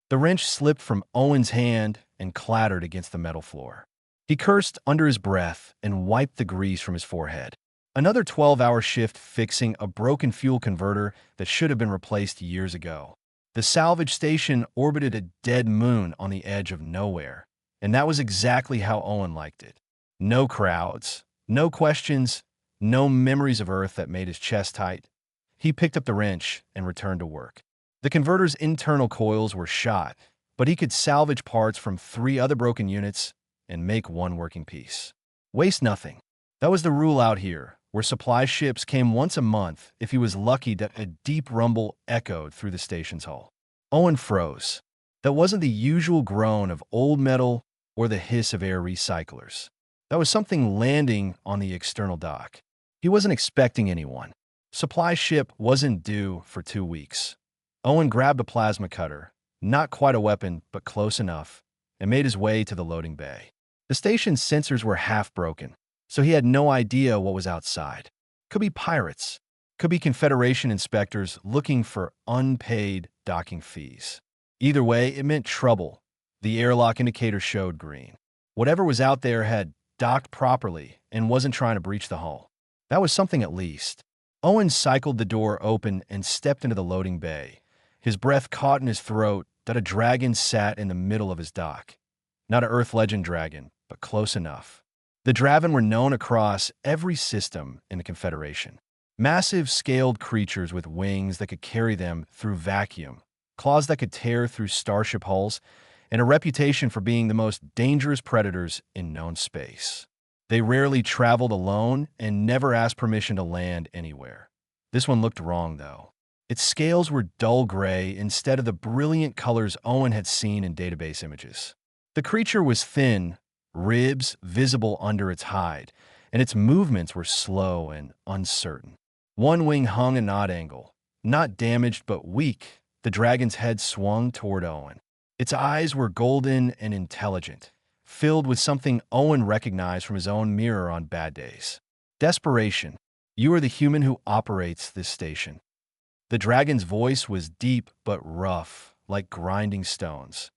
The wrench slipped from Owen's hand and clattered against the metal floor. He cursed under his breath and wiped the grease from his forehead. Another 12-hour shift fixing a broken fuel converter that should have been replaced years ago. The salvage station orbited a dead moon on the edge of nowhere, and that was exactly how Owen liked it. No crowds, no questions, no memories of Earth that made his chest tight. He picked up the wrench and returned to work. The converter's internal coils were shot, but he could salvage parts from 3 other broken units and make one working piece. Waste nothing. That was the rule out here, where supply ships came once a month if he was lucky that a deep rumble echoed through the station's hull. Owen froze. That wasn't the usual groan of old metal or the hiss of air recyclers. That was something landing on the external dock. He wasn't expecting anyone. Supply ship wasn't due for 2 weeks. Owen grabbed a plasma cutter, not quite a weapon, but close enough, and made his way to the loading bay. The station's sensors were half broken, so he had no idea what was outside. Could be pirates. Could be Confederation inspectors looking for unpaid docking fees. Either way, it meant trouble. The airlock indicator showed green. Whatever was out there had docked properly and wasn't trying to breach the hull. That was something at least. Owen cycled the door open and stepped into the loading bay. His breath caught in his throat that a dragon sat in the middle of his dock. Not an Earth legend dragon, but close enough. The Draven were known across every system in the Confederation. Massive, scaled creatures with wings that could carry them through vacuum, claws that could tear through starship hulls, and a reputation for being the most dangerous predators in known space. They rarely traveled alone and never asked permission to land anywhere. This one looked wrong, though. Its scales were dull gray instead of the brilliant colors Owen had seen in database images. The creature was thin, ribs visible under its hide, and its movements were slow and uncertain. One wing hung at an odd angle. Not damaged but weak, the dragon's head swung toward Owen. Its eyes were golden and intelligent, filled with something Owen recognized from his own mirror on bad days. Desperation. You are the human who operates this station. The dragon's voice was deep but rough, like grinding stones.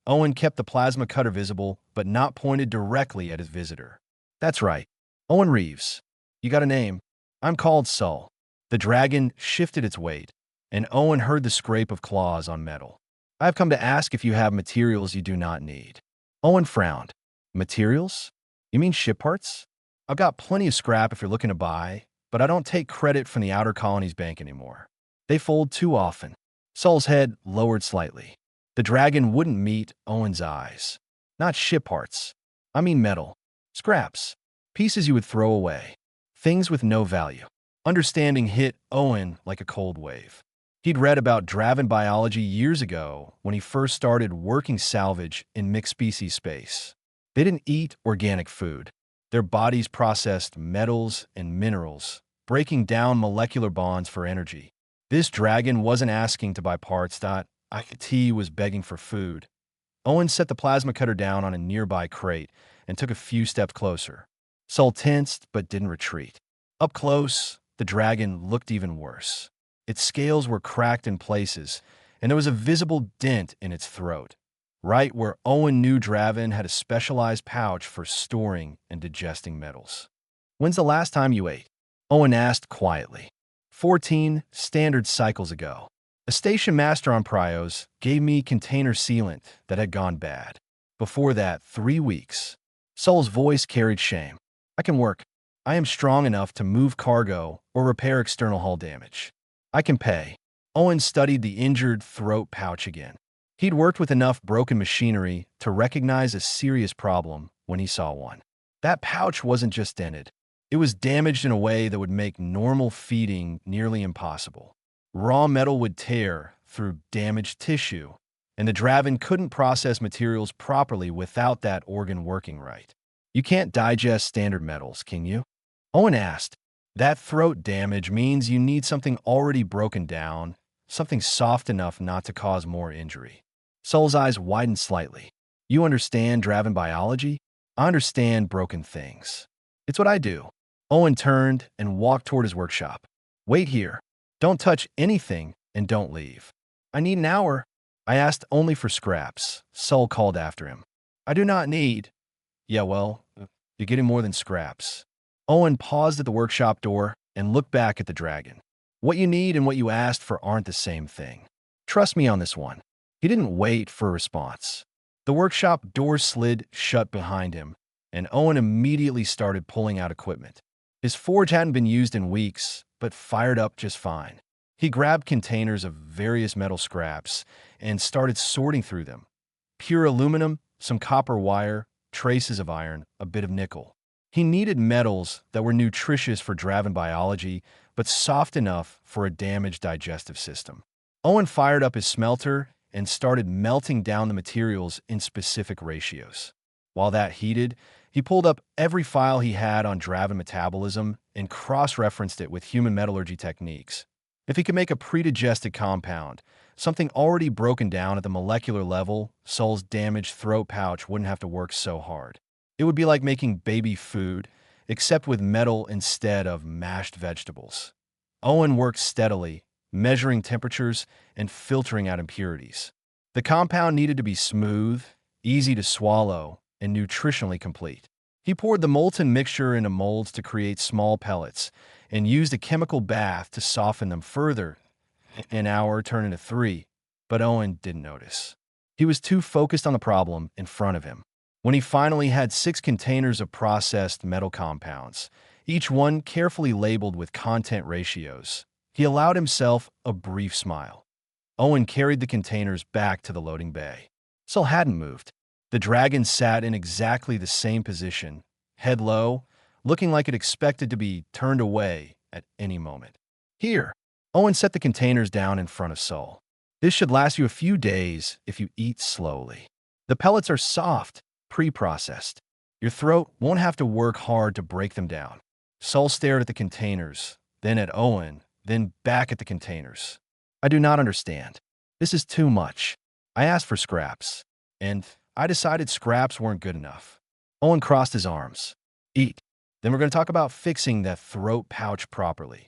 Owen kept the plasma cutter visible, but not pointed directly at his visitor. That's right. Owen Reeves. You got a name. I'm called Sol. The dragon shifted its weight, and Owen heard the scrape of claws on metal. I've come to ask if you have materials you do not need. Owen frowned. Materials? You mean ship parts? I've got plenty of scrap if you're looking to buy, but I don't take credit from the Outer Colonies Bank anymore. They fold too often. Sol's head lowered slightly. The dragon wouldn't meet Owen's eyes. Not ship parts. I mean metal. Scraps. Pieces you would throw away. Things with no value. Understanding hit Owen like a cold wave. He'd read about Draven biology years ago when he first started working salvage in mixed-species space. They didn't eat organic food. Their bodies processed metals and minerals, breaking down molecular bonds for energy. This dragon wasn't asking to buy parts. IT was begging for food. Owen set the plasma cutter down on a nearby crate and took a few steps closer. Sol tensed but didn't retreat. Up close, the dragon looked even worse. Its scales were cracked in places, and there was a visible dent in its throat, right where Owen knew Draven had a specialized pouch for storing and digesting metals. When's the last time you ate? Owen asked quietly. 14 standard cycles ago. A station master on Prios gave me container sealant that had gone bad. Before that, 3 weeks. Sol's voice carried shame. I can work. I am strong enough to move cargo or repair external hull damage. I can pay. Owen studied the injured throat pouch again. He'd worked with enough broken machinery to recognize a serious problem when he saw one. That pouch wasn't just dented. It was damaged in a way that would make normal feeding nearly impossible. Raw metal would tear through damaged tissue, and the Draven couldn't process materials properly without that organ working right. You can't digest standard metals, can you? Owen asked. That throat damage means you need something already broken down, something soft enough not to cause more injury. Sol's eyes widened slightly. You understand Draven biology? I understand broken things. It's what I do. Owen turned and walked toward his workshop. Wait here. Don't touch anything and don't leave. I need an hour. I asked only for scraps. Sol called after him. I do not need. Yeah, well, you're getting more than scraps. Owen paused at the workshop door and looked back at the dragon. What you need and what you asked for aren't the same thing. Trust me on this one. He didn't wait for a response. The workshop door slid shut behind him, and Owen immediately started pulling out equipment. His forge hadn't been used in weeks, but fired up just fine. He grabbed containers of various metal scraps and started sorting through them. Pure aluminum, some copper wire, traces of iron, a bit of nickel. He needed metals that were nutritious for Draven biology, but soft enough for a damaged digestive system. Owen fired up his smelter and started melting down the materials in specific ratios. While that heated, he pulled up every file he had on Draven metabolism and cross-referenced it with human metallurgy techniques. If he could make a predigested compound, something already broken down at the molecular level, Sol's damaged throat pouch wouldn't have to work so hard. It would be like making baby food, except with metal instead of mashed vegetables. Owen worked steadily, measuring temperatures and filtering out impurities. The compound needed to be smooth, easy to swallow, and nutritionally complete. He poured the molten mixture into molds to create small pellets and used a chemical bath to soften them further. An hour turned into 3, but Owen didn't notice. He was too focused on the problem in front of him. When he finally had 6 containers of processed metal compounds, each one carefully labeled with content ratios, he allowed himself a brief smile. Owen carried the containers back to the loading bay. Sol hadn't moved. The dragon sat in exactly the same position, head low, looking like it expected to be turned away at any moment. Here, Owen set the containers down in front of Sol. This should last you a few days if you eat slowly. The pellets are soft, pre-processed. Your throat won't have to work hard to break them down. Sol stared at the containers, then at Owen, then back at the containers. I do not understand. This is too much. I asked for scraps, and I decided scraps weren't good enough. Owen crossed his arms. Eat. Then we're going to talk about fixing that throat pouch properly.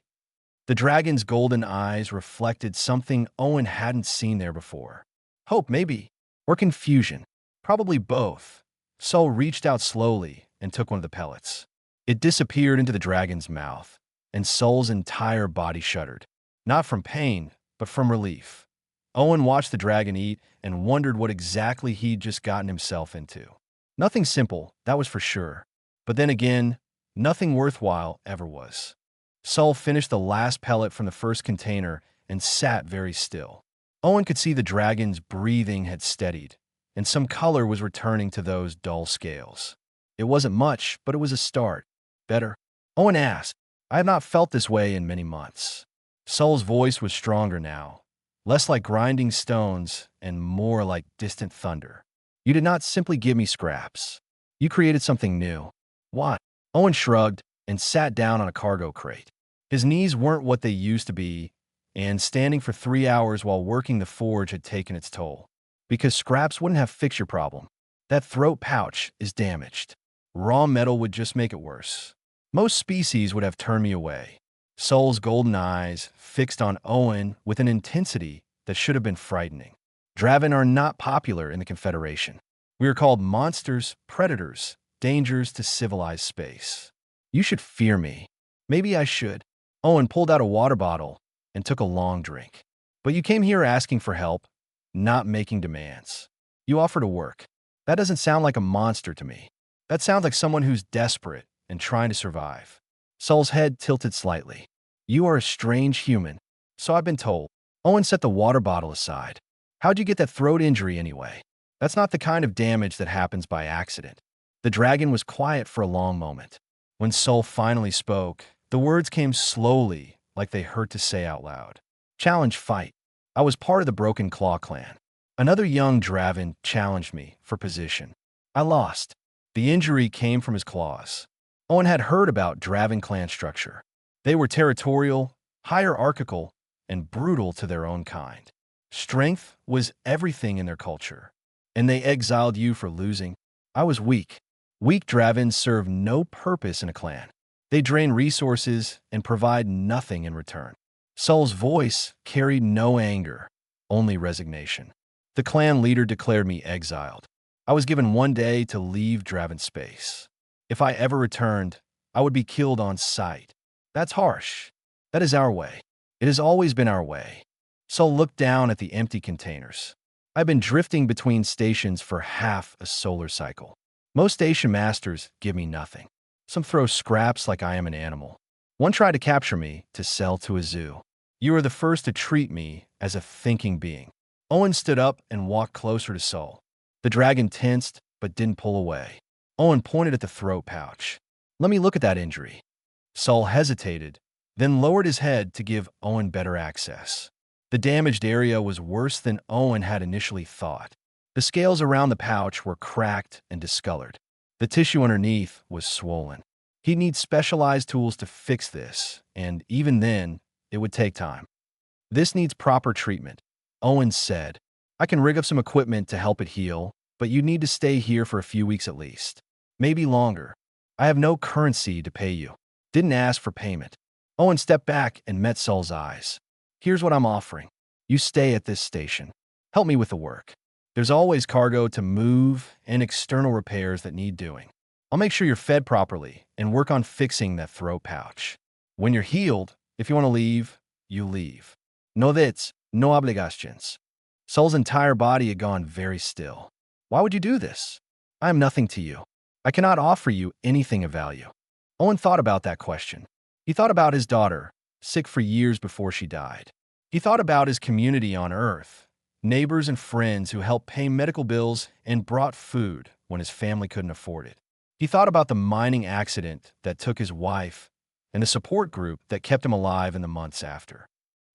The dragon's golden eyes reflected something Owen hadn't seen there before. Hope, maybe. Or confusion. Probably both. Sol reached out slowly and took one of the pellets. It disappeared into the dragon's mouth, and Sol's entire body shuddered. Not from pain, but from relief. Owen watched the dragon eat and wondered what exactly he'd just gotten himself into. Nothing simple, that was for sure. But then again, nothing worthwhile ever was. Sol finished the last pellet from the first container and sat very still. Owen could see the dragon's breathing had steadied, and some color was returning to those dull scales. It wasn't much, but it was a start. Better? Owen asked. I have not felt this way in many months. Sol's voice was stronger now, less like grinding stones and more like distant thunder. You did not simply give me scraps. You created something new. What? Owen shrugged and sat down on a cargo crate. His knees weren't what they used to be, and standing for 3 hours while working the forge had taken its toll. Because scraps wouldn't have fixed your problem. That throat pouch is damaged. Raw metal would just make it worse. Most species would have turned me away. Sol's golden eyes fixed on Owen with an intensity that should have been frightening. Draven are not popular in the Confederation. We are called monsters, predators, dangers to civilized space. You should fear me. Maybe I should. Owen pulled out a water bottle and took a long drink. But you came here asking for help, not making demands. You offer to work. That doesn't sound like a monster to me. That sounds like someone who's desperate and trying to survive. Sol's head tilted slightly. You are a strange human. So I've been told. Owen set the water bottle aside. How'd you get that throat injury anyway? That's not the kind of damage that happens by accident. The dragon was quiet for a long moment. When Sol finally spoke, the words came slowly, like they hurt to say out loud. Challenge fight. I was part of the Broken Claw clan. Another young Draven challenged me for position. I lost. The injury came from his claws. Owen had heard about Draven clan structure. They were territorial, hierarchical, and brutal to their own kind. Strength was everything in their culture, and they exiled you for losing. I was weak. Weak Dravens serve no purpose in a clan. They drain resources and provide nothing in return. Sol's voice carried no anger, only resignation. The clan leader declared me exiled. I was given 1 day to leave Draven space. If I ever returned, I would be killed on sight. That's harsh. That is our way. It has always been our way. Sol looked down at the empty containers. I've been drifting between stations for half a solar cycle. Most station masters give me nothing. Some throw scraps like I am an animal. One tried to capture me to sell to a zoo. You are the first to treat me as a thinking being. Owen stood up and walked closer to Sol. The dragon tensed but didn't pull away. Owen pointed at the throat pouch. Let me look at that injury. Sol hesitated, then lowered his head to give Owen better access. The damaged area was worse than Owen had initially thought. The scales around the pouch were cracked and discolored. The tissue underneath was swollen. He'd need specialized tools to fix this, and even then, it would take time. This needs proper treatment, Owen said. I can rig up some equipment to help it heal, but you need to stay here for a few weeks at least. Maybe longer. I have no currency to pay you. Didn't ask for payment. Owen stepped back and met Sol's eyes. Here's what I'm offering. You stay at this station. Help me with the work. There's always cargo to move and external repairs that need doing. I'll make sure you're fed properly and work on fixing that throat pouch. When you're healed, if you want to leave, you leave. No debts, no obligations. Sol's entire body had gone very still. Why would you do this? I am nothing to you. I cannot offer you anything of value. Owen thought about that question. He thought about his daughter, sick for years before she died. He thought about his community on Earth, neighbors and friends who helped pay medical bills and brought food when his family couldn't afford it. He thought about the mining accident that took his wife and the support group that kept him alive in the months after.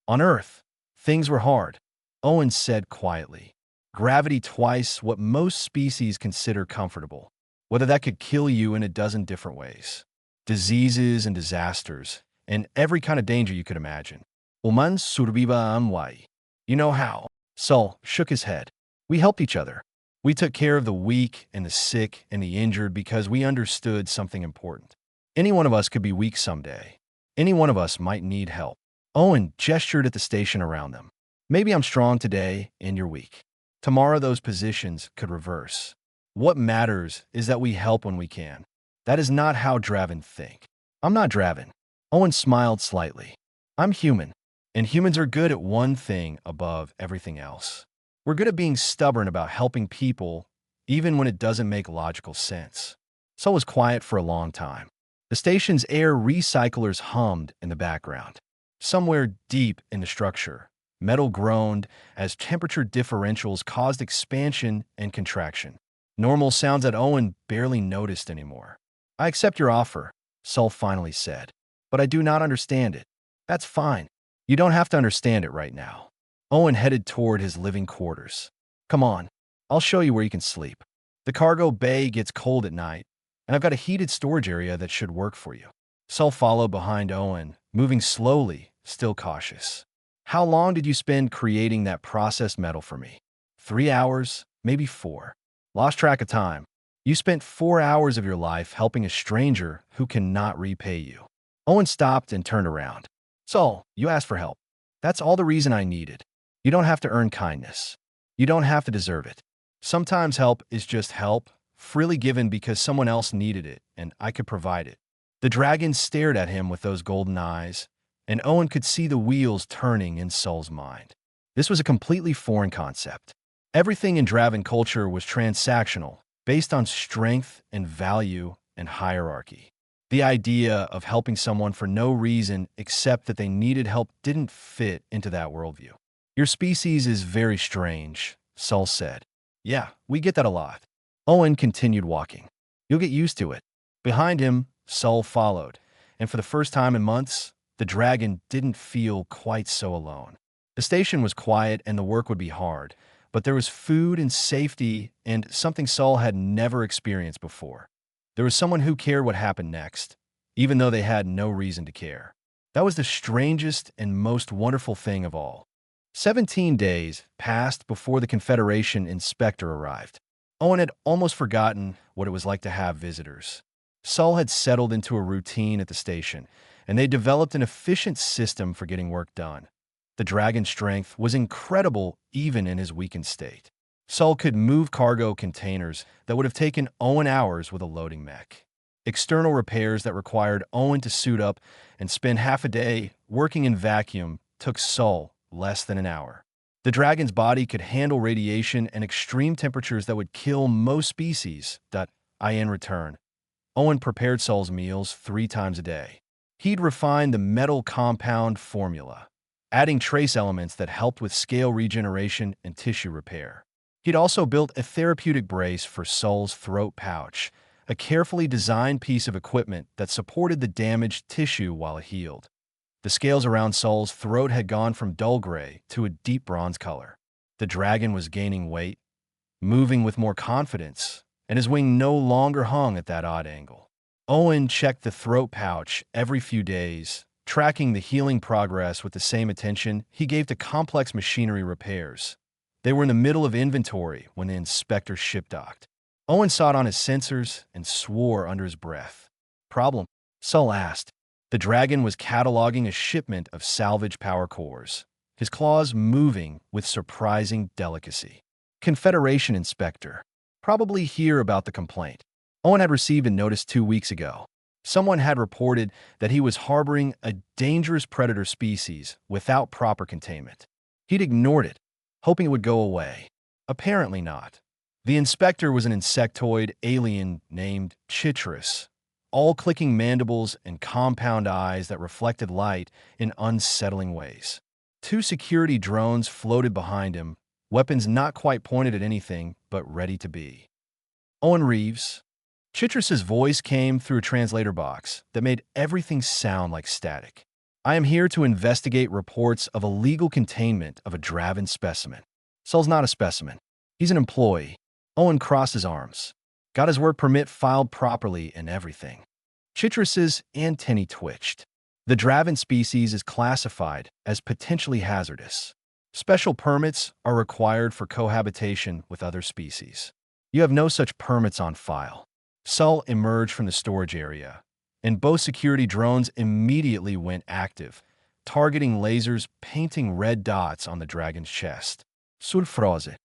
On Earth, things were hard, Owen said quietly. Gravity twice what most species consider comfortable, whether that could kill you in a dozen different ways. Diseases and disasters, and every kind of danger you could imagine. Oman surviva amwai. You know how. Sol shook his head. We helped each other. We took care of the weak and the sick and the injured because we understood something important. Any one of us could be weak someday. Any one of us might need help. Owen gestured at the station around them. Maybe I'm strong today and you're weak. Tomorrow those positions could reverse. What matters is that we help when we can. That is not how Draven think. I'm not Draven. Owen smiled slightly. I'm human, and humans are good at one thing above everything else. We're good at being stubborn about helping people, even when it doesn't make logical sense. Sol was quiet for a long time. The station's air recyclers hummed in the background. Somewhere deep in the structure, metal groaned as temperature differentials caused expansion and contraction. Normal sounds that Owen barely noticed anymore. I accept your offer, Sol finally said, but I do not understand it. That's fine. You don't have to understand it right now. Owen headed toward his living quarters. Come on, I'll show you where you can sleep. The cargo bay gets cold at night, and I've got a heated storage area that should work for you. Sol followed behind Owen, moving slowly, still cautious. How long did you spend creating that processed metal for me? 3 hours, maybe 4. Lost track of time. You spent 4 hours of your life helping a stranger who cannot repay you. Owen stopped and turned around. Sol, you asked for help. That's all the reason I needed. You don't have to earn kindness. You don't have to deserve it. Sometimes help is just help, freely given because someone else needed it, and I could provide it. The dragon stared at him with those golden eyes, and Owen could see the wheels turning in Sol's mind. This was a completely foreign concept. Everything in Draven culture was transactional, based on strength and value and hierarchy. The idea of helping someone for no reason except that they needed help didn't fit into that worldview. Your species is very strange, Sol said. Yeah, we get that a lot. Owen continued walking. You'll get used to it. Behind him, Sol followed, and for the first time in months, the dragon didn't feel quite so alone. The station was quiet and the work would be hard, but there was food and safety and something Sol had never experienced before. There was someone who cared what happened next, even though they had no reason to care. That was the strangest and most wonderful thing of all. 17 days passed before the Confederation inspector arrived. Owen had almost forgotten what it was like to have visitors. Sol had settled into a routine at the station, and they developed an efficient system for getting work done. The dragon's strength was incredible even in his weakened state. Sol could move cargo containers that would have taken Owen hours with a loading mech. External repairs that required Owen to suit up and spend half a day working in vacuum took Sol less than an hour. The dragon's body could handle radiation and extreme temperatures that would kill most species. In return, Owen prepared Sol's meals 3 times a day. He'd refined the metal compound formula, adding trace elements that helped with scale regeneration and tissue repair. He'd also built a therapeutic brace for Sol's throat pouch, a carefully designed piece of equipment that supported the damaged tissue while it healed. The scales around Sol's throat had gone from dull gray to a deep bronze color. The dragon was gaining weight, moving with more confidence, and his wing no longer hung at that odd angle. Owen checked the throat pouch every few days, tracking the healing progress with the same attention he gave to complex machinery repairs. They were in the middle of inventory when the inspector ship-docked. Owen saw it on his sensors and swore under his breath. "Problem?" Sol asked. The dragon was cataloging a shipment of salvage power cores, his claws moving with surprising delicacy. "Confederation inspector. Probably hear about the complaint." Owen had received a notice 2 weeks ago. Someone had reported that he was harboring a dangerous predator species without proper containment. He'd ignored it, hoping it would go away. Apparently not. The inspector was an insectoid alien named Chitrus, all clicking mandibles and compound eyes that reflected light in unsettling ways. 2 security drones floated behind him, weapons not quite pointed at anything, but ready to be. "Owen Reeves." Chitrus's voice came through a translator box that made everything sound like static. "I am here to investigate reports of illegal containment of a Draven specimen." Sol's not a specimen. He's an employee. Owen crossed his arms. Got his work permit filed properly and everything. Chitrus's antennae twitched. The Draven species is classified as potentially hazardous. Special permits are required for cohabitation with other species. You have no such permits on file. Sol emerged from the storage area, and both security drones immediately went active, targeting lasers painting red dots on the dragon's chest. "Sulfrose.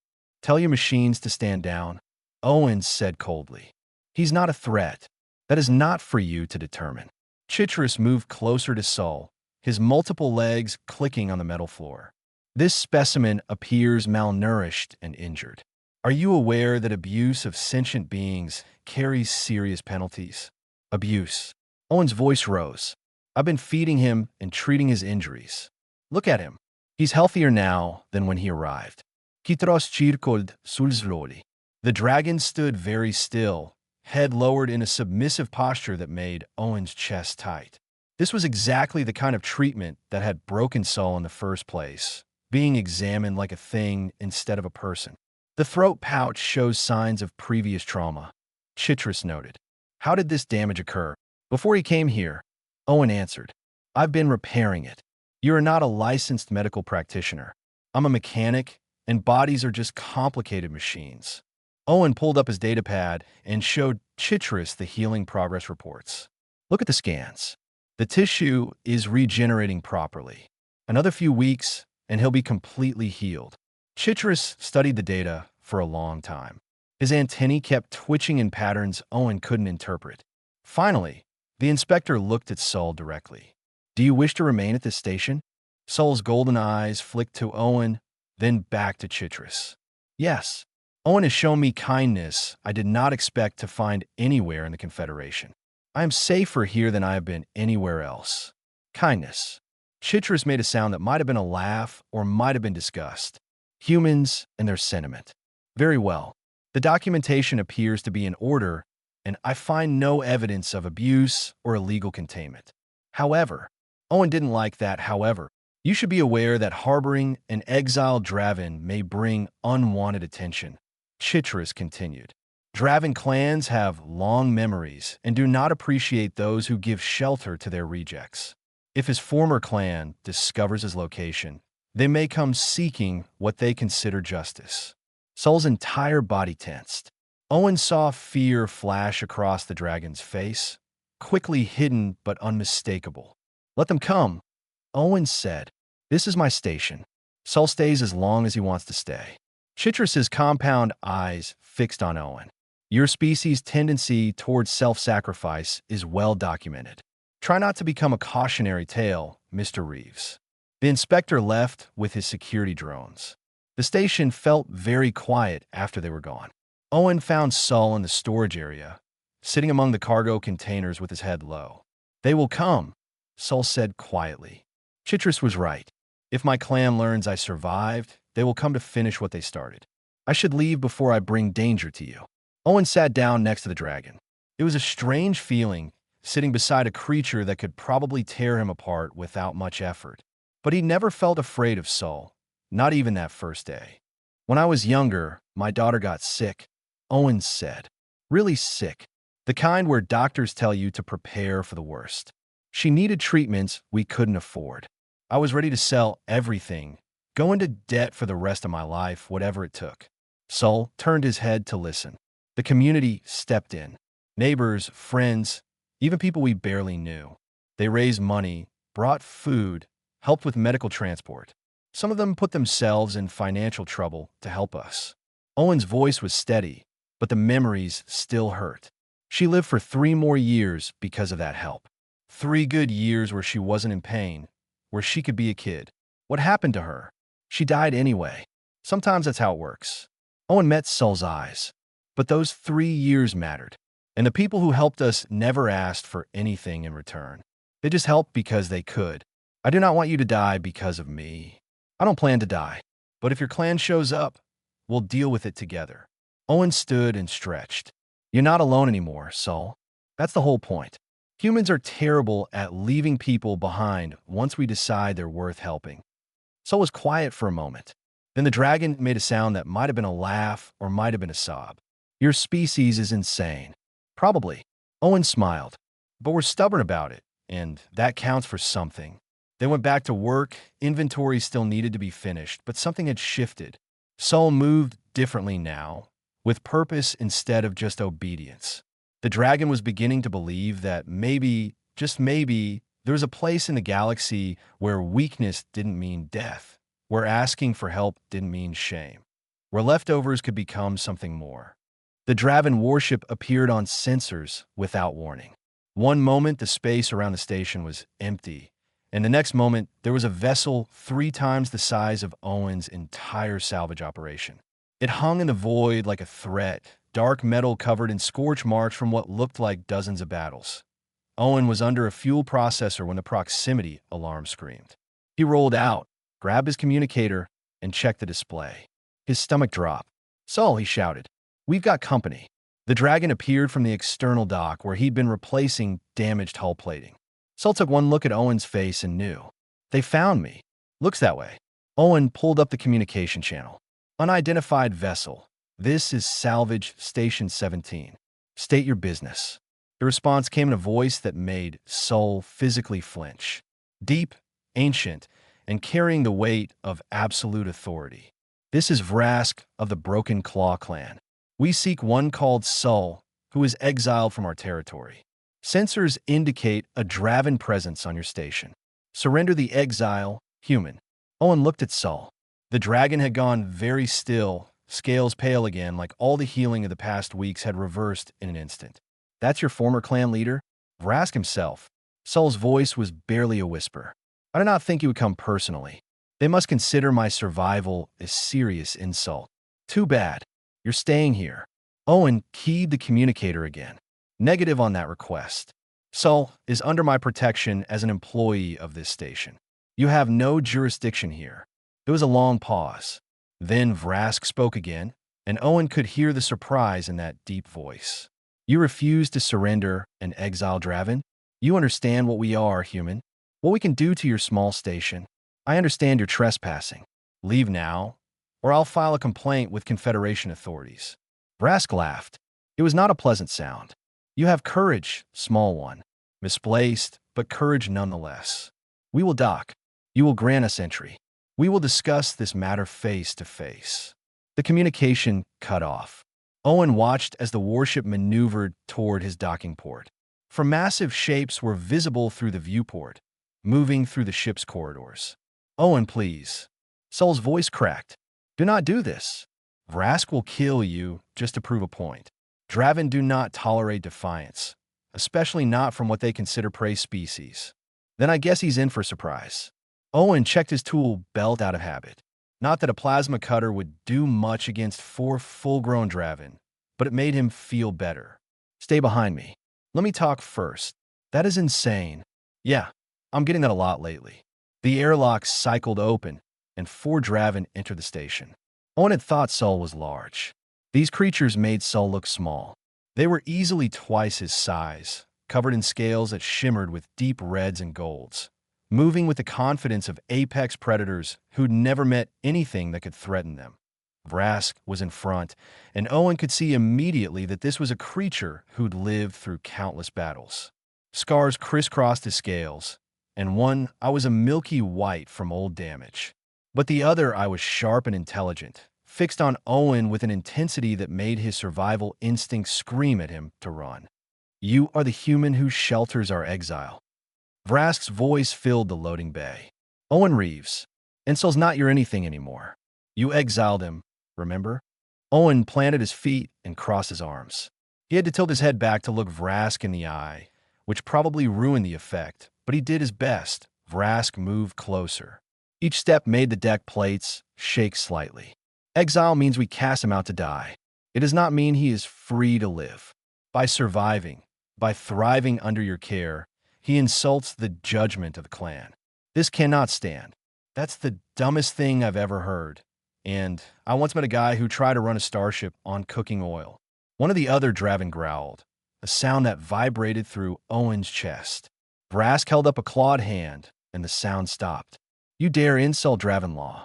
Tell your machines to stand down," Owen said coldly. "He's not a threat. That is not for you to determine." Chitrus moved closer to Sol, his multiple legs clicking on the metal floor. "This specimen appears malnourished and injured. Are you aware that abuse of sentient beings carries serious penalties?" "Abuse." Owen's voice rose. "I've been feeding him and treating his injuries. Look at him. He's healthier now than when he arrived." Kitros circled sulslowly. The dragon stood very still, head lowered in a submissive posture that made Owen's chest tight. This was exactly the kind of treatment that had broken Sol in the first place, being examined like a thing instead of a person. "The throat pouch shows signs of previous trauma," Chitrus noted. "How did this damage occur?" "Before he came here," Owen answered. "I've been repairing it. You are not a licensed medical practitioner. I'm a mechanic, and bodies are just complicated machines." Owen pulled up his datapad and showed Chitrus the healing progress reports. "Look at the scans. The tissue is regenerating properly. Another few weeks, and he'll be completely healed." Chitrus studied the data for a long time. His antennae kept twitching in patterns Owen couldn't interpret. Finally, the inspector looked at Sol directly. "Do you wish to remain at this station?" Sol's golden eyes flicked to Owen, then back to Chitrus. "Yes. Owen has shown me kindness I did not expect to find anywhere in the Confederation. I am safer here than I have been anywhere else." "Kindness." Chitrus made a sound that might have been a laugh or might have been disgust. "Humans and their sentiment. Very well. The documentation appears to be in order, and I find no evidence of abuse or illegal containment. However," Owen didn't like that "however." "You should be aware that harboring an exiled Draven may bring unwanted attention," Chitrus continued. "Draven clans have long memories and do not appreciate those who give shelter to their rejects. If his former clan discovers his location, they may come seeking what they consider justice." Sol's entire body tensed. Owen saw fear flash across the dragon's face, quickly hidden but unmistakable. "Let them come," Owen said. This is my station. Sol stays as long as he wants to stay. Chitrus's compound eyes fixed on Owen. Your species' tendency towards self-sacrifice is well documented. Try not to become a cautionary tale, Mr. Reeves. The inspector left with his security drones. The station felt very quiet after they were gone. Owen found Sol in the storage area, sitting among the cargo containers with his head low. They will come, Sol said quietly. Chitrus was right. If my clan learns I survived, they will come to finish what they started. I should leave before I bring danger to you. Owen sat down next to the dragon. It was a strange feeling, sitting beside a creature that could probably tear him apart without much effort. But he never felt afraid of Sol, not even that first day. When I was younger, my daughter got sick, Owen said. Really sick. The kind where doctors tell you to prepare for the worst. She needed treatments we couldn't afford. I was ready to sell everything, go into debt for the rest of my life, whatever it took. Sol turned his head to listen. The community stepped in. Neighbors, friends, even people we barely knew. They raised money, brought food, helped with medical transport. Some of them put themselves in financial trouble to help us. Owen's voice was steady, but the memories still hurt. She lived for 3 more years because of that help. 3 good years where she wasn't in pain, where she could be a kid. What happened to her? She died anyway. Sometimes that's how it works. Owen met Sol's eyes. But those 3 years mattered. And the people who helped us never asked for anything in return. They just helped because they could. I do not want you to die because of me. I don't plan to die. But if your clan shows up, we'll deal with it together. Owen stood and stretched. You're not alone anymore, Sol. That's the whole point. Humans are terrible at leaving people behind once we decide they're worth helping. Sol was quiet for a moment. Then the dragon made a sound that might have been a laugh or might have been a sob. Your species is insane. Probably. Owen smiled. But we're stubborn about it, and that counts for something. They went back to work, inventory still needed to be finished, but something had shifted. Sol moved differently now, with purpose instead of just obedience. The dragon was beginning to believe that maybe, just maybe, there was a place in the galaxy where weakness didn't mean death, where asking for help didn't mean shame, where leftovers could become something more. The Draven warship appeared on sensors without warning. One moment, the space around the station was empty, and the next moment, there was a vessel 3 times the size of Owen's entire salvage operation. It hung in the void like a threat, dark metal covered in scorch marks from what looked like dozens of battles. Owen was under a fuel processor when the proximity alarm screamed. He rolled out, grabbed his communicator, and checked the display. His stomach dropped. Sol, he shouted. We've got company. The dragon appeared from the external dock where he'd been replacing damaged hull plating. Sol took one look at Owen's face and knew. They found me. Looks that way. Owen pulled up the communication channel. Unidentified vessel. This is Salvage Station 17. State your business. The response came in a voice that made Sol physically flinch. Deep, ancient, and carrying the weight of absolute authority. This is Vrask of the Broken Claw clan. We seek one called Sol, who is exiled from our territory. Sensors indicate a Draven presence on your station. Surrender the exile, human. Owen looked at Sol. The dragon had gone very still, scales pale again, like all the healing of the past weeks had reversed in an instant. That's your former clan leader? Vrask himself. Sol's voice was barely a whisper. I do not think he would come personally. They must consider my survival a serious insult. Too bad. You're staying here. Owen keyed the communicator again. Negative on that request. Sol is under my protection as an employee of this station. You have no jurisdiction here. There was a long pause. Then Vrask spoke again, and Owen could hear the surprise in that deep voice. You refuse to surrender an exiled Draven? You understand what we are, human. What we can do to your small station. I understand you're trespassing. Leave now, or I'll file a complaint with Confederation authorities. Vrask laughed. It was not a pleasant sound. You have courage, small one. Misplaced, but courage nonetheless. We will dock. You will grant us entry. We will discuss this matter face to face. The communication cut off. Owen watched as the warship maneuvered toward his docking port. For massive shapes were visible through the viewport, moving through the ship's corridors. Owen, please. Sol's voice cracked. Do not do this. Vrask will kill you just to prove a point. Draven do not tolerate defiance, especially not from what they consider prey species. Then I guess he's in for a surprise. Owen checked his tool belt out of habit. Not that a plasma cutter would do much against 4 full-grown Draven, but it made him feel better. Stay behind me. Let me talk first. That is insane. Yeah, I'm getting that a lot lately. The airlock cycled open, and 4 Draven entered the station. Owen had thought Sol was large. These creatures made Sol look small. They were easily twice his size, covered in scales that shimmered with deep reds and golds, moving with the confidence of apex predators who'd never met anything that could threaten them. Vrask was in front, and Owen could see immediately that this was a creature who'd lived through countless battles. Scars crisscrossed his scales, and one eye was a milky white from old damage. But the other eye was sharp and intelligent, fixed on Owen with an intensity that made his survival instinct scream at him to run. You are the human who shelters our exile. Vrask's voice filled the loading bay. Owen Reeves. Insol's not your anything anymore. You exiled him, remember? Owen planted his feet and crossed his arms. He had to tilt his head back to look Vrask in the eye, which probably ruined the effect, but he did his best. Vrask moved closer. Each step made the deck plates shake slightly. Exile means we cast him out to die. It does not mean he is free to live. By surviving, by thriving under your care, he insults the judgment of the clan. This cannot stand. That's the dumbest thing I've ever heard. And I once met a guy who tried to run a starship on cooking oil. One of the other Draven growled, a sound that vibrated through Owen's chest. Vrask held up a clawed hand, and the sound stopped. You dare insult Dravenlaw.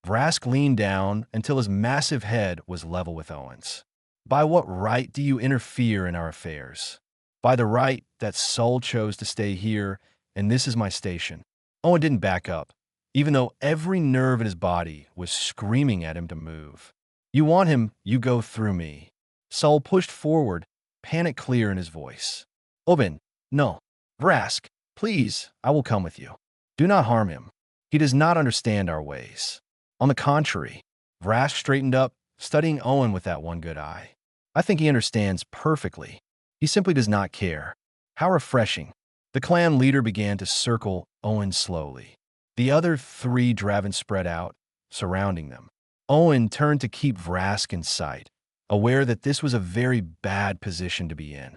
Vrask leaned down until his massive head was level with Owen's. By what right do you interfere in our affairs? By the right that Sol chose to stay here, and this is my station. Owen didn't back up, even though every nerve in his body was screaming at him to move. You want him, you go through me. Sol pushed forward, panic clear in his voice. Oben, no. Vrask, please, I will come with you. Do not harm him. He does not understand our ways. On the contrary, Vrask straightened up, studying Owen with that one good eye. I think he understands perfectly. He simply does not care. How refreshing. The clan leader began to circle Owen slowly. The other 3 Draven spread out, surrounding them. Owen turned to keep Vrask in sight, aware that this was a very bad position to be in.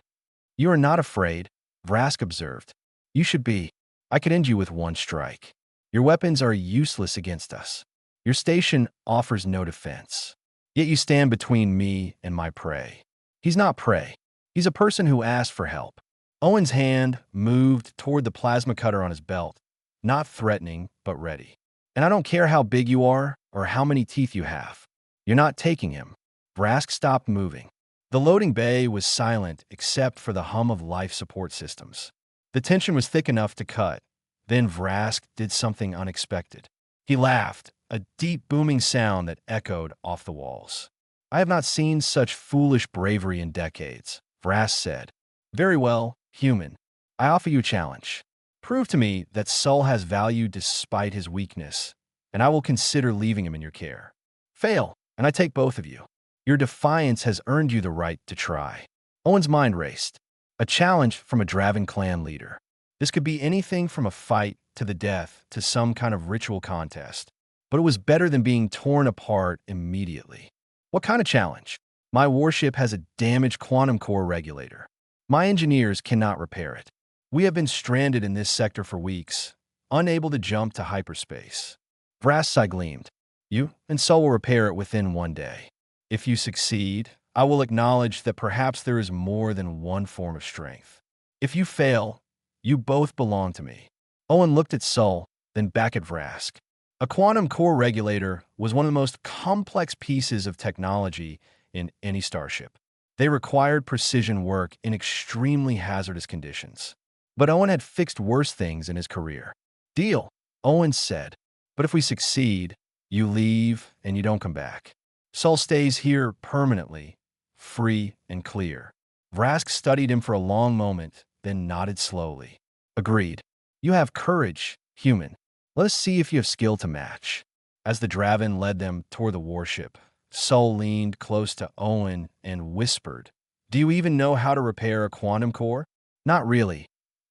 You are not afraid, Vrask observed. You should be. I could end you with one strike. Your weapons are useless against us. Your station offers no defense. Yet you stand between me and my prey. He's not prey. He's a person who asked for help. Owen's hand moved toward the plasma cutter on his belt, not threatening, but ready. And I don't care how big you are or how many teeth you have. You're not taking him. Vrask stopped moving. The loading bay was silent except for the hum of life support systems. The tension was thick enough to cut. Then Vrask did something unexpected. He laughed, a deep booming sound that echoed off the walls. I have not seen such foolish bravery in decades, Vrask said. Very well, human. I offer you a challenge. Prove to me that Sol has value despite his weakness, and I will consider leaving him in your care. Fail, and I take both of you. Your defiance has earned you the right to try. Owen's mind raced. A challenge from a Draven clan leader. This could be anything from a fight to the death to some kind of ritual contest, but it was better than being torn apart immediately. What kind of challenge? My warship has a damaged quantum core regulator. My engineers cannot repair it. We have been stranded in this sector for weeks, unable to jump to hyperspace. Vrask gleamed. You and Sol will repair it within one day. If you succeed, I will acknowledge that perhaps there is more than one form of strength. If you fail, you both belong to me. Owen looked at Sol, then back at Vrask. A quantum core regulator was one of the most complex pieces of technology in any starship. They required precision work in extremely hazardous conditions. But Owen had fixed worse things in his career. Deal, Owen said. But if we succeed, you leave and you don't come back. Sol stays here permanently, free and clear. Vrask studied him for a long moment, then nodded slowly. Agreed. You have courage, human. Let us see if you have skill to match. As the Draven led them toward the warship, Sol leaned close to Owen and whispered, "Do you even know how to repair a quantum core?" "Not really,"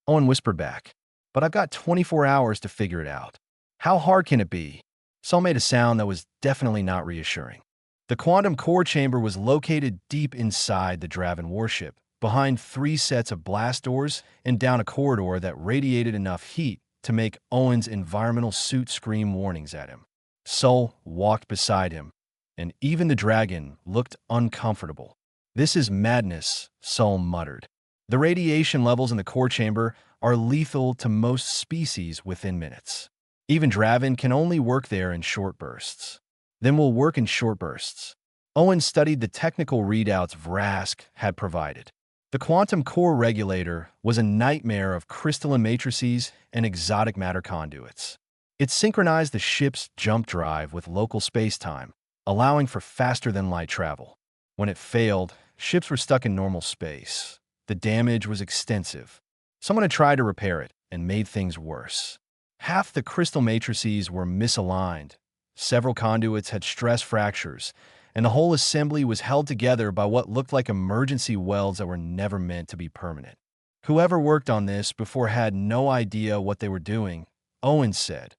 Owen whispered back, "but I've got 24 hours to figure it out." "How hard can it be?" Sol made a sound that was definitely not reassuring. The quantum core chamber was located deep inside the Draven warship, behind 3 sets of blast doors and down a corridor that radiated enough heat to make Owen's environmental suit scream warnings at him. Sol walked beside him, and even the dragon looked uncomfortable. "This is madness," Sol muttered. "The radiation levels in the core chamber are lethal to most species within minutes. Even Draven can only work there in short bursts." "Then we'll work in short bursts." Owen studied the technical readouts Vrask had provided. The quantum core regulator was a nightmare of crystalline matrices and exotic matter conduits. It synchronized the ship's jump drive with local space-time, allowing for faster-than-light travel. When it failed, ships were stuck in normal space. The damage was extensive. Someone had tried to repair it and made things worse. Half the crystal matrices were misaligned. Several conduits had stress fractures, and the whole assembly was held together by what looked like emergency welds that were never meant to be permanent. Whoever worked on this before had no idea what they were doing, Owen said.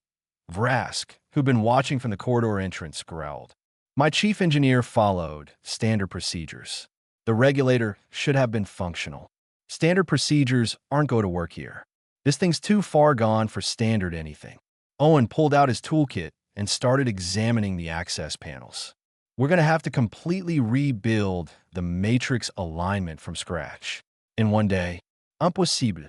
Vrask, who'd been watching from the corridor entrance, growled. My chief engineer followed standard procedures. The regulator should have been functional. Standard procedures aren't going to work here. This thing's too far gone for standard anything. Owen pulled out his toolkit and started examining the access panels. We're going to have to completely rebuild the matrix alignment from scratch. In one day? Impossible.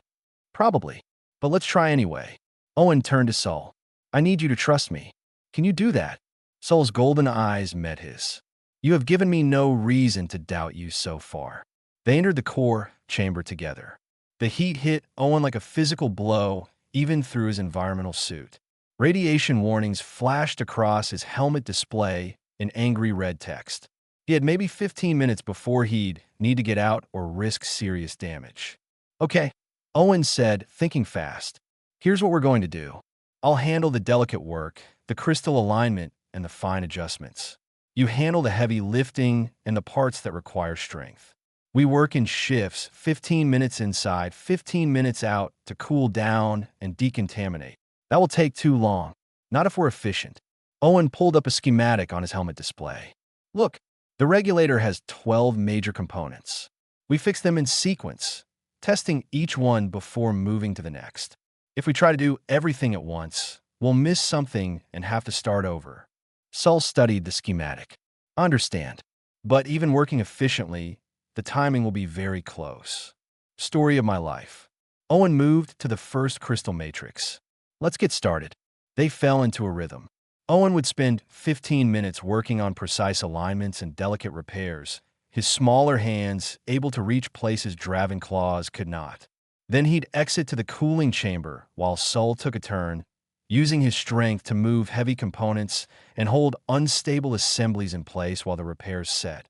Probably. But let's try anyway. Owen turned to Sol. I need you to trust me. Can you do that? Sol's golden eyes met his. You have given me no reason to doubt you so far. They entered the core chamber together. The heat hit Owen like a physical blow, even through his environmental suit. Radiation warnings flashed across his helmet display in angry red text. He had maybe 15 minutes before he'd need to get out or risk serious damage. Okay, Owen said, thinking fast. Here's what we're going to do. I'll handle the delicate work, the crystal alignment, and the fine adjustments. You handle the heavy lifting and the parts that require strength. We work in shifts, 15 minutes inside, 15 minutes out to cool down and decontaminate. That will take too long, not if we're efficient. Owen pulled up a schematic on his helmet display. Look, the regulator has 12 major components. We fix them in sequence, testing each one before moving to the next. If we try to do everything at once, we'll miss something and have to start over. Sol studied the schematic. Understand. But even working efficiently, the timing will be very close. Story of my life. Owen moved to the first crystal matrix. Let's get started. They fell into a rhythm. Owen would spend 15 minutes working on precise alignments and delicate repairs, his smaller hands able to reach places Draven claws could not. Then he'd exit to the cooling chamber while Sol took a turn, using his strength to move heavy components and hold unstable assemblies in place while the repairs set.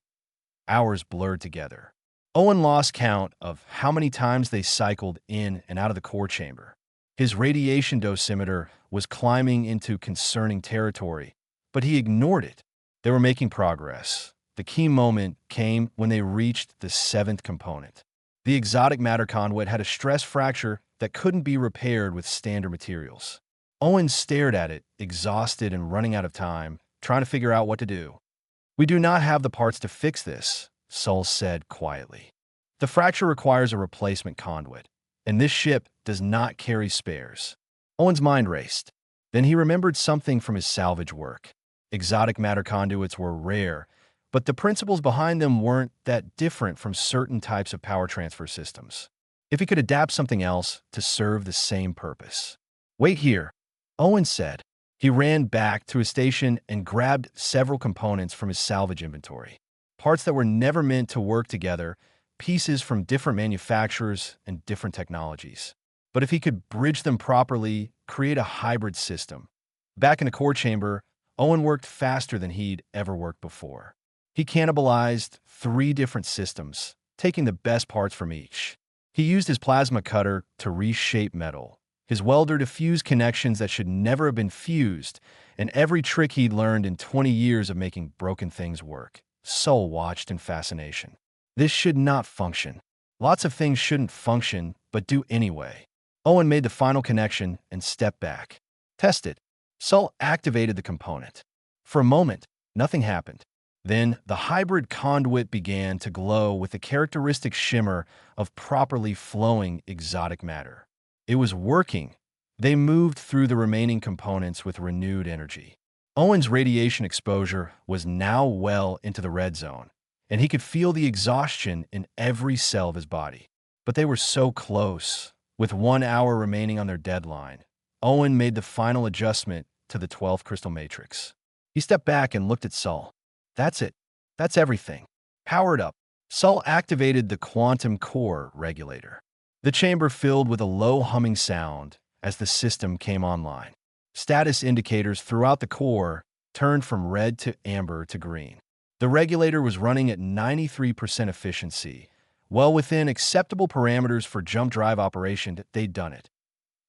Hours blurred together. Owen lost count of how many times they cycled in and out of the core chamber. His radiation dosimeter was climbing into concerning territory, but he ignored it. They were making progress. The key moment came when they reached the 7th component. The exotic matter conduit had a stress fracture that couldn't be repaired with standard materials. Owen stared at it, exhausted and running out of time, trying to figure out what to do. We do not have the parts to fix this, Sol said quietly. The fracture requires a replacement conduit, and this ship does not carry spares. Owen's mind raced. Then he remembered something from his salvage work. Exotic matter conduits were rare, but the principles behind them weren't that different from certain types of power transfer systems. If he could adapt something else to serve the same purpose. Wait here, Owen said. He ran back to his station and grabbed several components from his salvage inventory. Parts that were never meant to work together, pieces from different manufacturers and different technologies. But if he could bridge them properly, create a hybrid system. Back in the core chamber, Owen worked faster than he'd ever worked before. He cannibalized 3 different systems, taking the best parts from each. He used his plasma cutter to reshape metal, His welder to fuse connections that should never have been fused, and every trick he'd learned in 20 years of making broken things work. Sol watched in fascination. This should not function. Lots of things shouldn't function, but do anyway. Owen made the final connection and stepped back. Test it. Sol activated the component. For a moment, nothing happened. Then, the hybrid conduit began to glow with the characteristic shimmer of properly flowing exotic matter. It was working. They moved through the remaining components with renewed energy. Owen's radiation exposure was now well into the red zone, and he could feel the exhaustion in every cell of his body. But they were so close. With 1 hour remaining on their deadline, Owen made the final adjustment to the 12th crystal matrix. He stepped back and looked at Sol. That's it. That's everything. Powered up. Sol activated the quantum core regulator. The chamber filled with a low humming sound as the system came online. Status indicators throughout the core turned from red to amber to green. The regulator was running at 93% efficiency, well within acceptable parameters for jump drive operation. They'd done it.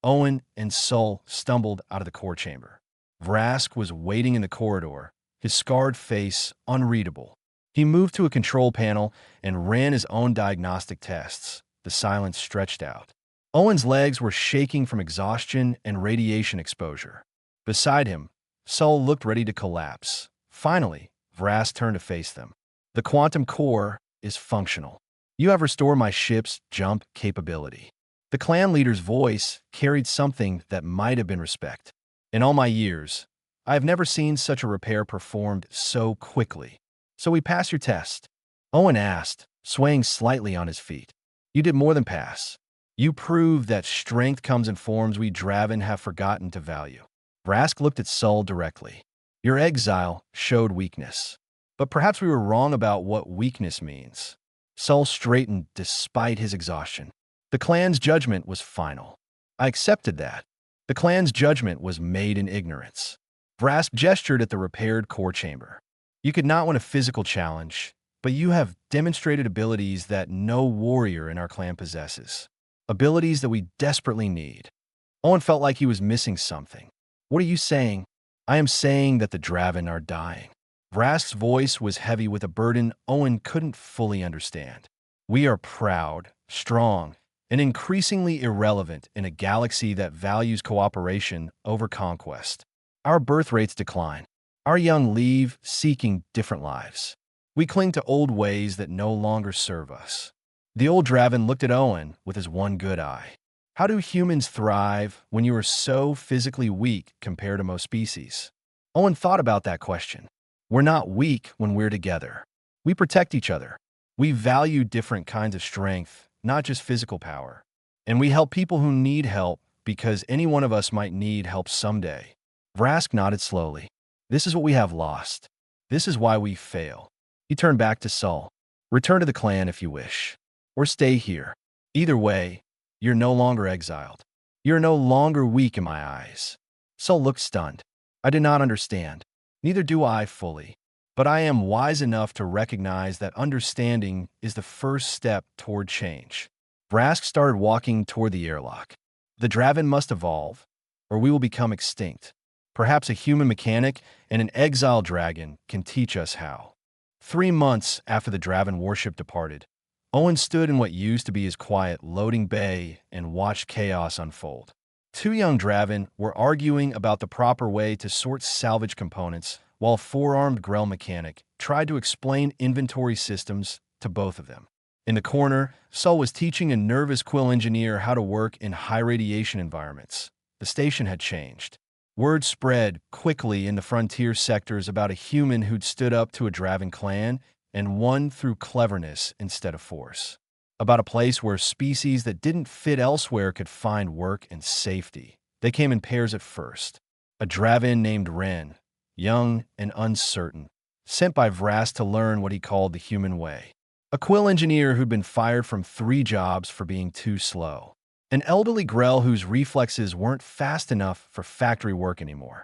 Owen and Sol stumbled out of the core chamber. Vrask was waiting in the corridor, his scarred face unreadable. He moved to a control panel and ran his own diagnostic tests. The silence stretched out. Owen's legs were shaking from exhaustion and radiation exposure. Beside him, Sol looked ready to collapse. Finally, Vrask turned to face them. The quantum core is functional. You have restored my ship's jump capability. The clan leader's voice carried something that might have been respect. In all my years, I have never seen such a repair performed so quickly. So we pass your test? Owen asked, swaying slightly on his feet. You did more than pass. You proved that strength comes in forms we Draven have forgotten to value. Vrask looked at Sol directly. Your exile showed weakness. But perhaps we were wrong about what weakness means. Sol straightened despite his exhaustion. The clan's judgment was final. I accepted that. The clan's judgment was made in ignorance. Vrask gestured at the repaired core chamber. You could not win a physical challenge, but you have demonstrated abilities that no warrior in our clan possesses. Abilities that we desperately need. Owen felt like he was missing something. What are you saying? I am saying that the Draven are dying. Vrask's voice was heavy with a burden Owen couldn't fully understand. We are proud, strong, and increasingly irrelevant in a galaxy that values cooperation over conquest. Our birth rates decline. Our young leave seeking different lives. We cling to old ways that no longer serve us. The old Draven looked at Owen with his one good eye. How do humans thrive when you are so physically weak compared to most species? Owen thought about that question. We're not weak when we're together. We protect each other. We value different kinds of strength, not just physical power. And we help people who need help because any one of us might need help someday. Vrask nodded slowly. This is what we have lost. This is why we fail. He turned back to Sol. Return to the clan if you wish. Or stay here. Either way, you're no longer exiled. You're no longer weak in my eyes. Sol looked stunned. I did not understand. Neither do I fully. But I am wise enough to recognize that understanding is the first step toward change. Vrask started walking toward the airlock. The Draven must evolve, or we will become extinct. Perhaps a human mechanic and an exiled dragon can teach us how. 3 months after the Draven warship departed, Owen stood in what used to be his quiet loading bay and watched chaos unfold. 2 young Draven were arguing about the proper way to sort salvage components while a 4-armed Grell mechanic tried to explain inventory systems to both of them. In the corner, Sol was teaching a nervous Quill engineer how to work in high-radiation environments. The station had changed. Word spread quickly in the frontier sectors about a human who'd stood up to a Draven clan and won through cleverness instead of force. About a place where species that didn't fit elsewhere could find work and safety. They came in pairs at first. A Draven named Ren, young and uncertain, sent by Vrask to learn what he called the human way. A Quill engineer who'd been fired from 3 jobs for being too slow. An elderly Grell whose reflexes weren't fast enough for factory work anymore.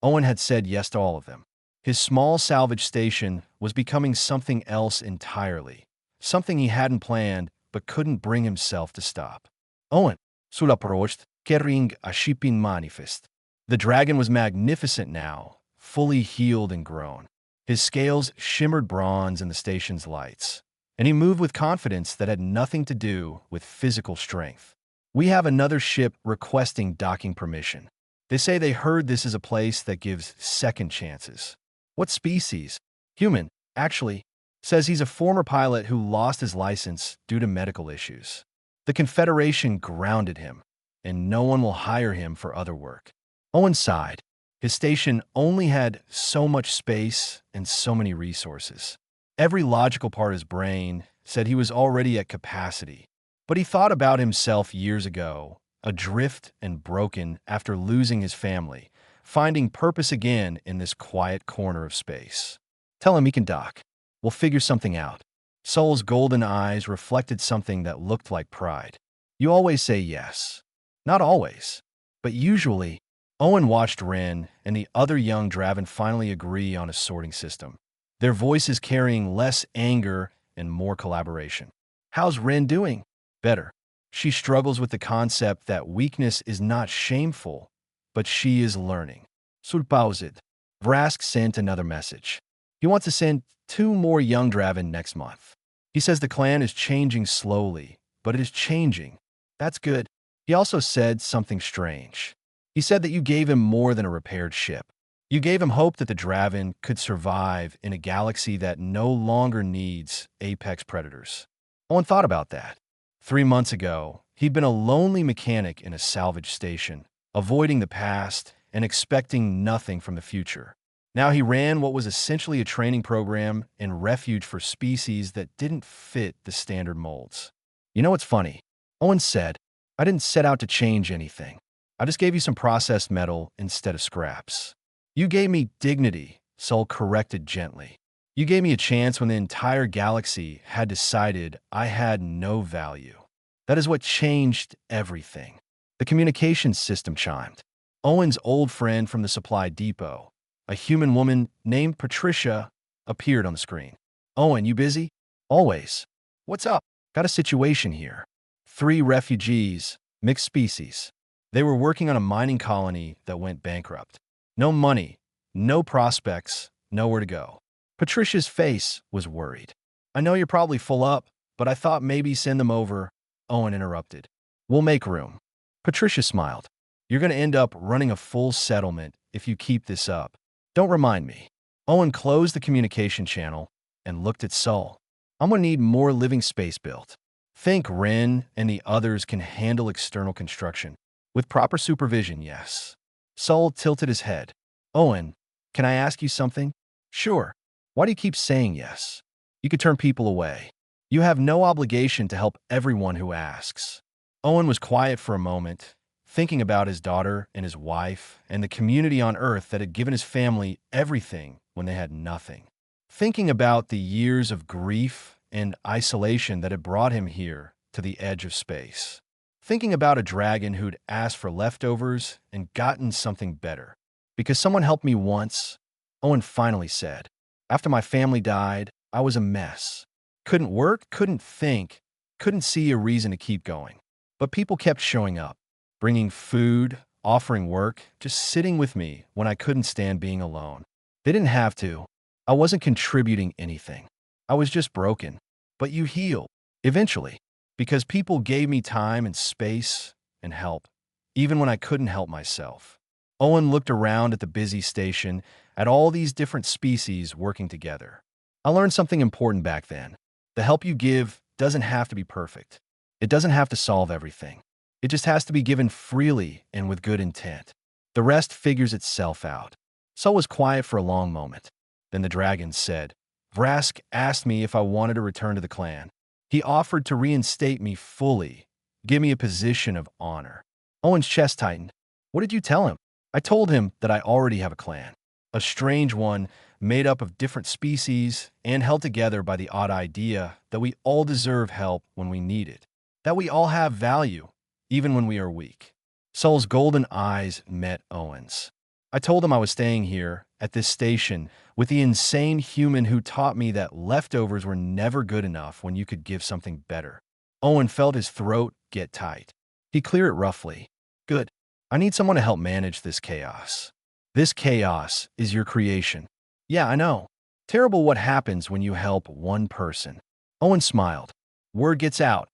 Owen had said yes to all of them. His small salvage station was becoming something else entirely. Something he hadn't planned but couldn't bring himself to stop. Owen, sulla prost. Kering Ashipin Manifest. The dragon was magnificent now, fully healed and grown. His scales shimmered bronze in the station's lights, and he moved with confidence that had nothing to do with physical strength. We have another ship requesting docking permission. They say they heard this is a place that gives second chances. What species? Human, actually. Says he's a former pilot who lost his license due to medical issues. The Confederation grounded him, and no one will hire him for other work. Owen sighed. His station only had so much space and so many resources. Every logical part of his brain said he was already at capacity. But he thought about himself years ago, adrift and broken after losing his family, finding purpose again in this quiet corner of space. Tell him he can dock. We'll figure something out. Sol's golden eyes reflected something that looked like pride. You always say yes. Not always, but usually. Owen watched Ren and the other young Draven finally agree on a sorting system, their voices carrying less anger and more collaboration. How's Ren doing? Better. She struggles with the concept that weakness is not shameful, but she is learning. Surpaused. Vrask sent another message. He wants to send 2 more young Draven next month. He says the clan is changing slowly, but it is changing. That's good. He also said something strange. He said that you gave him more than a repaired ship. You gave him hope that the Draven could survive in a galaxy that no longer needs apex predators. Owen thought about that. 3 months ago, he'd been a lonely mechanic in a salvage station, avoiding the past and expecting nothing from the future. Now he ran what was essentially a training program and refuge for species that didn't fit the standard molds. You know what's funny? Owen said, I didn't set out to change anything. I just gave you some processed metal instead of scraps. You gave me dignity, Sol corrected gently. You gave me a chance when the entire galaxy had decided I had no value. That is what changed everything. The communications system chimed. Owen's old friend from the supply depot, a human woman named Patricia, appeared on the screen. Owen, you busy? Always. What's up? Got a situation here. 3 refugees, mixed species. They were working on a mining colony that went bankrupt. No money, no prospects, nowhere to go. Patricia's face was worried. I know you're probably full up, but I thought maybe send them over. Owen interrupted. We'll make room. Patricia smiled. You're going to end up running a full settlement if you keep this up. Don't remind me. Owen closed the communication channel and looked at Sol. I'm going to need more living space built. Think Ren and the others can handle external construction. With proper supervision, yes. Sol tilted his head. Owen, can I ask you something? Sure. Why do you keep saying yes? You could turn people away. You have no obligation to help everyone who asks. Owen was quiet for a moment, thinking about his daughter and his wife and the community on Earth that had given his family everything when they had nothing. Thinking about the years of grief and isolation that had brought him here to the edge of space. Thinking about a dragon who'd asked for leftovers and gotten something better. Because someone helped me once, Owen finally said. After my family died, I was a mess. Couldn't work, couldn't think, couldn't see a reason to keep going. But people kept showing up, bringing food, offering work, just sitting with me when I couldn't stand being alone. They didn't have to. I wasn't contributing anything. I was just broken. But you healed, eventually. Because people gave me time and space and help, even when I couldn't help myself. Owen looked around at the busy station, at all these different species working together. I learned something important back then. The help you give doesn't have to be perfect. It doesn't have to solve everything. It just has to be given freely and with good intent. The rest figures itself out. Sol was quiet for a long moment. Then the dragon said, Vrask asked me if I wanted to return to the clan. He offered to reinstate me fully, give me a position of honor. Owen's chest tightened. What did you tell him? I told him that I already have a clan. A strange one made up of different species and held together by the odd idea that we all deserve help when we need it. That we all have value, even when we are weak. Sol's golden eyes met Owen's. I told him I was staying here, at this station, with the insane human who taught me that leftovers were never good enough when you could give something better. Owen felt his throat get tight. He cleared it roughly. Good. I need someone to help manage this chaos. This chaos is your creation. Yeah, I know. Terrible what happens when you help one person. Owen smiled. Word gets out,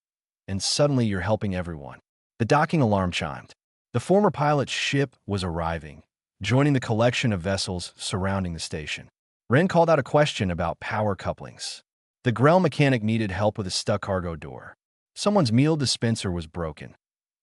and suddenly you're helping everyone. The docking alarm chimed. The former pilot's ship was arriving, joining the collection of vessels surrounding the station. Ren called out a question about power couplings. The Grell mechanic needed help with a stuck cargo door. Someone's meal dispenser was broken.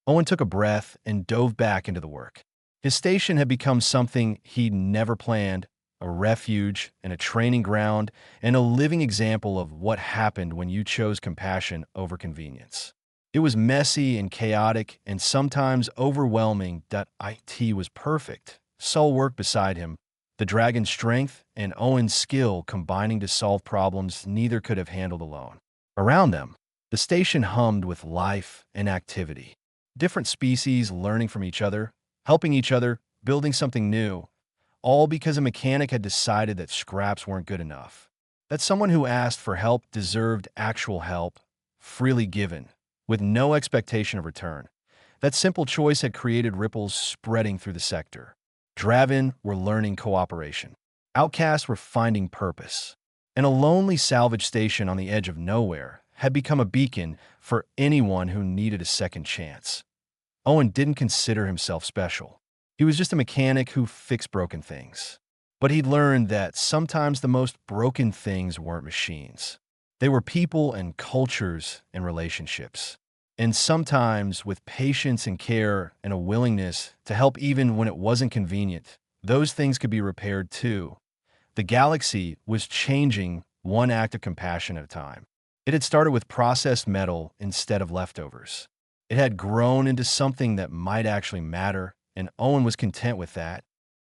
Owen took a breath and dove back into the work. His station had become something he'd never planned, a refuge and a training ground, and a living example of what happened when you chose compassion over convenience. It was messy and chaotic and sometimes overwhelming. It was perfect. Sol worked beside him, the dragon's strength and Owen's skill combining to solve problems neither could have handled alone. Around them, the station hummed with life and activity. Different species learning from each other, helping each other, building something new, all because a mechanic had decided that scraps weren't good enough. That someone who asked for help deserved actual help, freely given, with no expectation of return. That simple choice had created ripples spreading through the sector. Draven were learning cooperation. Outcasts were finding purpose. And a lonely salvage station on the edge of nowhere had become a beacon for anyone who needed a second chance. Owen didn't consider himself special. He was just a mechanic who fixed broken things. But he'd learned that sometimes the most broken things weren't machines. They were people and cultures and relationships. And sometimes, with patience and care and a willingness to help even when it wasn't convenient, those things could be repaired too. The galaxy was changing one act of compassion at a time. It had started with processed metal instead of leftovers. It had grown into something that might actually matter, and Owen was content with that.